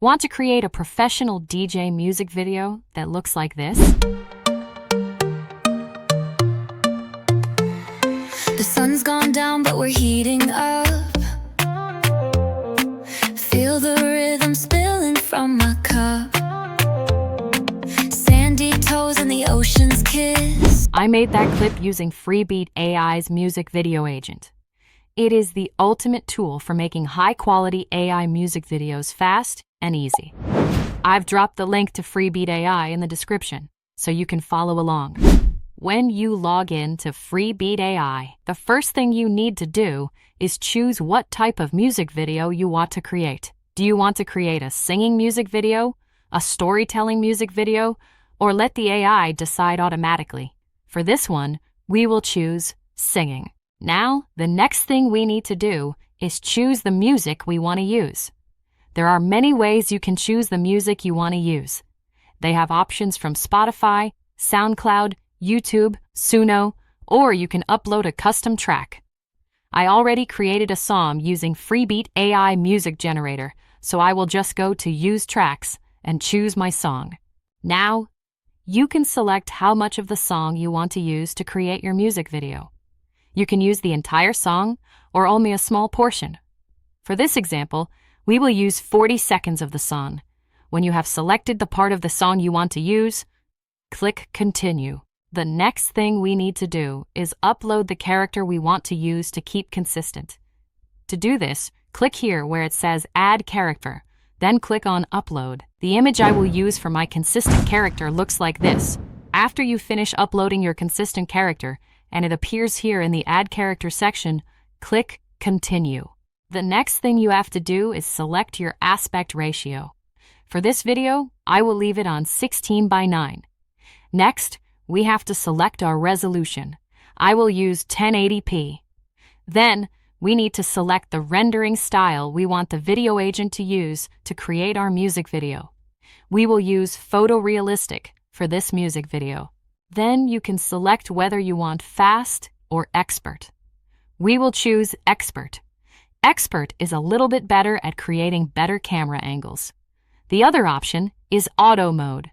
Want to create a professional DJ music video that looks like this? The sun's gone down, but we're heating up. Feel the rhythm spilling from my cup. Sandy toes in the ocean's kiss. I made that clip using FreeBeat AI's music video agent. It is the ultimate tool for making high-quality AI music videos fast and easy. I've dropped the link to FreeBeat AI in the description, so you can follow along. When you log in to FreeBeat AI, the first thing you need to do is choose what type of music video you want to create. Do you want to create a singing music video, a storytelling music video, or let the AI decide automatically? For this one, we will choose singing. Now, the next thing we need to do is choose the music we want to use. There are many ways you can choose the music you want to use. They have options from Spotify, SoundCloud, YouTube, Suno, or you can upload a custom track. I already created a song using FreeBeat AI music generator, so I will just go to Use Tracks and choose my song. Now, you can select how much of the song you want to use to create your music video. You can use the entire song or only a small portion. For this example, we will use 40 seconds of the song. When you have selected the part of the song you want to use, click Continue. The next thing we need to do is upload the character we want to use to keep consistent. To do this, click here where it says Add Character, then click on Upload. The image I will use for my consistent character looks like this. After you finish uploading your consistent character, and it appears here in the Add Character section, click Continue. The next thing you have to do is select your aspect ratio. For this video, I will leave it on 16:9. Next, we have to select our resolution. I will use 1080p. Then, we need to select the rendering style we want the video agent to use to create our music video. We will use photorealistic for this music video. Then you can select whether you want fast or expert. We will choose expert. Expert is a little bit better at creating better camera angles. The other option is auto mode.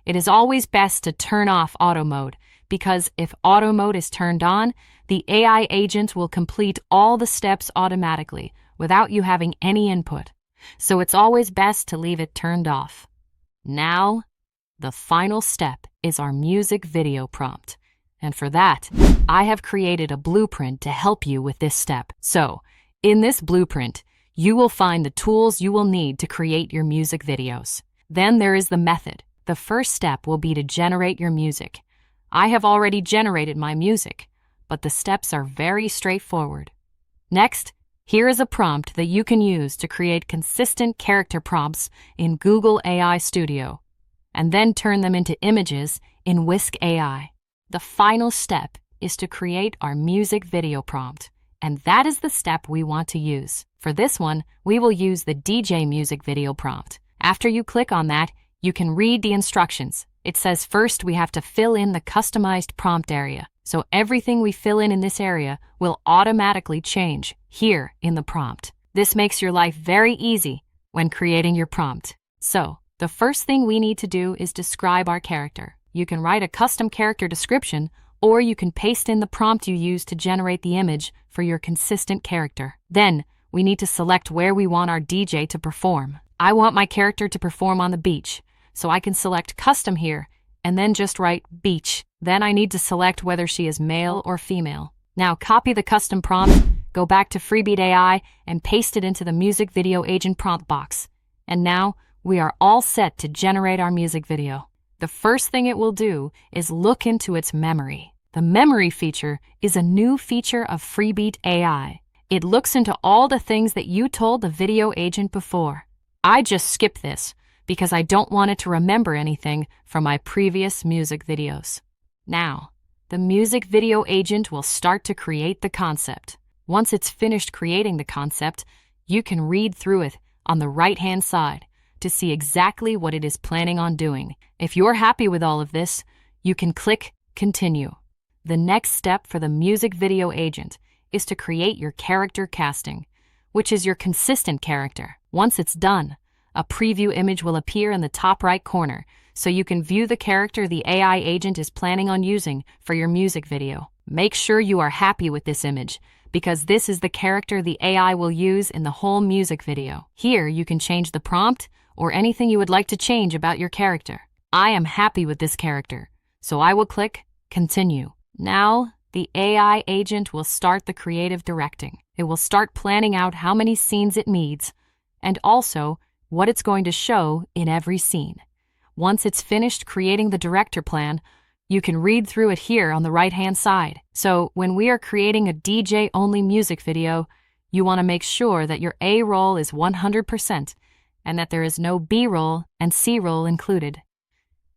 It is always best to turn off auto mode because if auto mode is turned on, the AI agent will complete all the steps automatically without you having any input. So it's always best to leave it turned off. Now, the final step is our music video prompt. And for that, I have created a blueprint to help you with this step. So, in this blueprint, you will find the tools you will need to create your music videos. Then there is the method. The first step will be to generate your music. I have already generated my music, but the steps are very straightforward. Next, here is a prompt that you can use to create consistent character prompts in Google AI Studio, and then turn them into images in Whisk AI. The final step is to create our music video prompt, and that is the step we want to use. For this one, we will use the DJ music video prompt. After you click on that, you can read the instructions. It says first we have to fill in the customized prompt area. So everything we fill in this area will automatically change here in the prompt. This makes your life very easy when creating your prompt. So, the first thing we need to do is describe our character. You can write a custom character description, or you can paste in the prompt you use to generate the image for your consistent character. Then, we need to select where we want our DJ to perform. I want my character to perform on the beach, so I can select Custom here, and then just write Beach. Then I need to select whether she is male or female. Now copy the custom prompt, go back to FreeBeat AI, and paste it into the music video agent prompt box. And now, we are all set to generate our music video. The first thing it will do is look into its memory. The memory feature is a new feature of FreeBeat AI. It looks into all the things that you told the video agent before. I just skipped this because I don't want it to remember anything from my previous music videos. Now, the music video agent will start to create the concept. Once it's finished creating the concept, you can read through it on the right-hand side to see exactly what it is planning on doing. If you're happy with all of this, you can click Continue. The next step for the music video agent is to create your character casting, which is your consistent character. Once it's done, a preview image will appear in the top right corner, so you can view the character the AI agent is planning on using for your music video. Make sure you are happy with this image, because this is the character the AI will use in the whole music video. Here, you can change the prompt or anything you would like to change about your character. I am happy with this character, so I will click Continue. Now, the AI agent will start the creative directing. It will start planning out how many scenes it needs, and also what it's going to show in every scene. Once it's finished creating the director plan, you can read through it here on the right-hand side. So when we are creating a DJ-only music video, you want to make sure that your A roll is 100% and that there is no B roll and C roll included.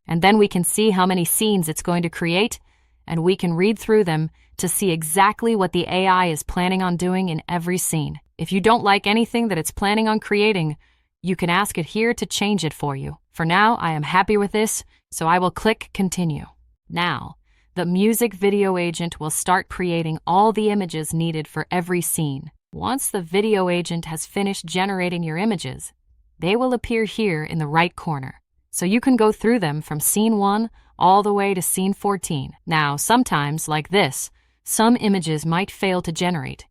And then we can see how many scenes it's going to create, and we can read through them to see exactly what the AI is planning on doing in every scene. If you don't like anything that it's planning on creating, you can ask it here to change it for you. For now, I am happy with this, so I will click Continue. Now, the music video agent will start creating all the images needed for every scene. Once the video agent has finished generating your images, they will appear here in the right corner, so you can go through them from scene 1 all the way to scene 14. Now, sometimes, like this, some images might fail to generate.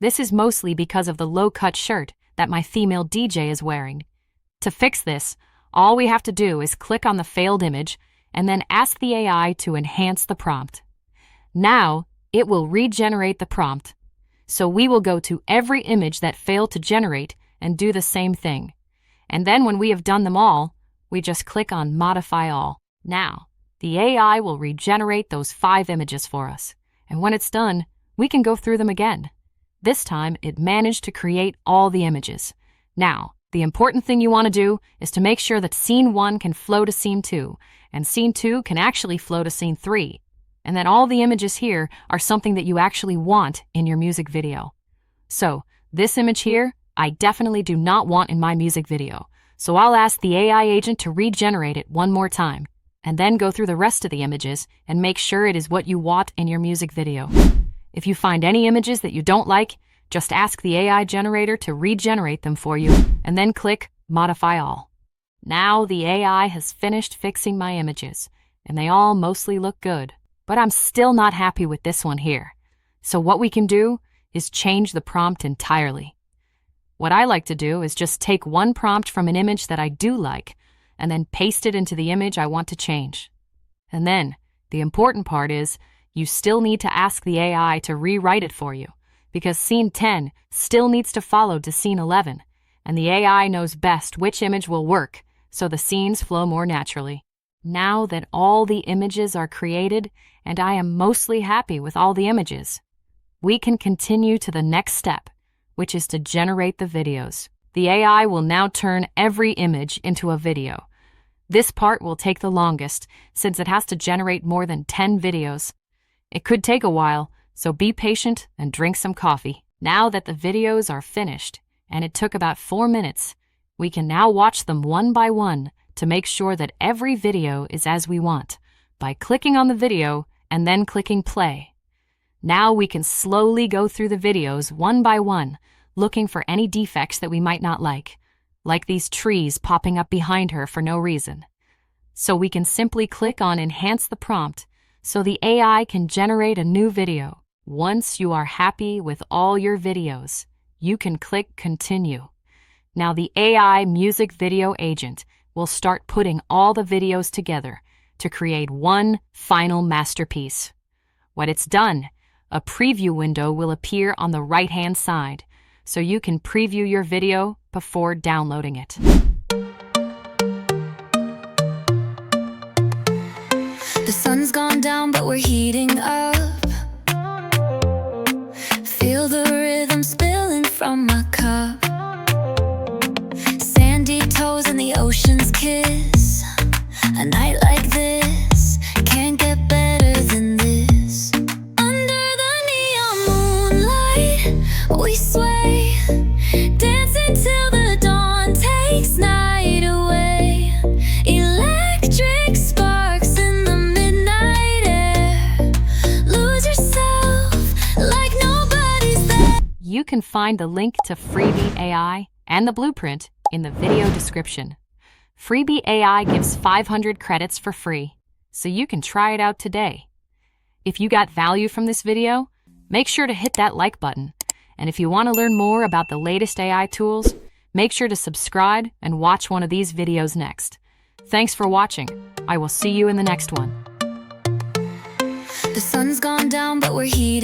This is mostly because of the low-cut shirt that my female DJ is wearing. To fix this, all we have to do is click on the failed image and then ask the AI to enhance the prompt. Now, it will regenerate the prompt. So we will go to every image that failed to generate and do the same thing. And then when we have done them all, we just click on Modify All. Now, the AI will regenerate those 5 images for us. And when it's done, we can go through them again. This time, it managed to create all the images. Now, the important thing you want to do is to make sure that scene 1 can flow to scene 2, and scene 2 can actually flow to scene 3, and that all the images here are something that you actually want in your music video. So, this image here, I definitely do not want in my music video, so I'll ask the AI agent to regenerate it one more time, and then go through the rest of the images and make sure it is what you want in your music video. If you find any images that you don't like, just ask the AI generator to regenerate them for you, and then click Modify All. Now the AI has finished fixing my images, and they all mostly look good. But I'm still not happy with this one here. So what we can do is change the prompt entirely. What I like to do is just take one prompt from an image that I do like, and then paste it into the image I want to change. And then, the important part is, you still need to ask the AI to rewrite it for you, because scene 10 still needs to follow to scene 11, and the AI knows best which image will work, so the scenes flow more naturally. Now that all the images are created, and I am mostly happy with all the images, we can continue to the next step, which is to generate the videos. The AI will now turn every image into a video. This part will take the longest, since it has to generate more than 10 videos. It could take a while, so be patient and drink some coffee. Now that the videos are finished, and it took about 4 minutes, we can now watch them one by one to make sure that every video is as we want, by clicking on the video and then clicking play. Now we can slowly go through the videos one by one, looking for any defects that we might not like these trees popping up behind her for no reason. So we can simply click on Enhance the Prompt so the AI can generate a new video. Once you are happy with all your videos, you can click Continue. Now the AI music video agent will start putting all the videos together to create one final masterpiece. When it's done, a preview window will appear on the right-hand side, so you can preview your video before downloading it. The sun's gone down, but we're heating up. Feel the rhythm spilling from my cup. Sandy toes in the ocean's kiss. A night like this can't get better than this. Under the neon moonlight, we sway, dancing till the dawn takes night away. Electric sparks in the midnight air. Lose yourself like nobody's there. You can find the link to FreeBeat AI and the blueprint in the video description. FreeBeat AI gives 500 credits for free, so you can try it out today. If you got value from this video, make sure to hit that like button. And if you want to learn more about the latest AI tools, make sure to subscribe and watch one of these videos next. Thanks for watching. I will see you in the next one. The sun's gone down, but we're here.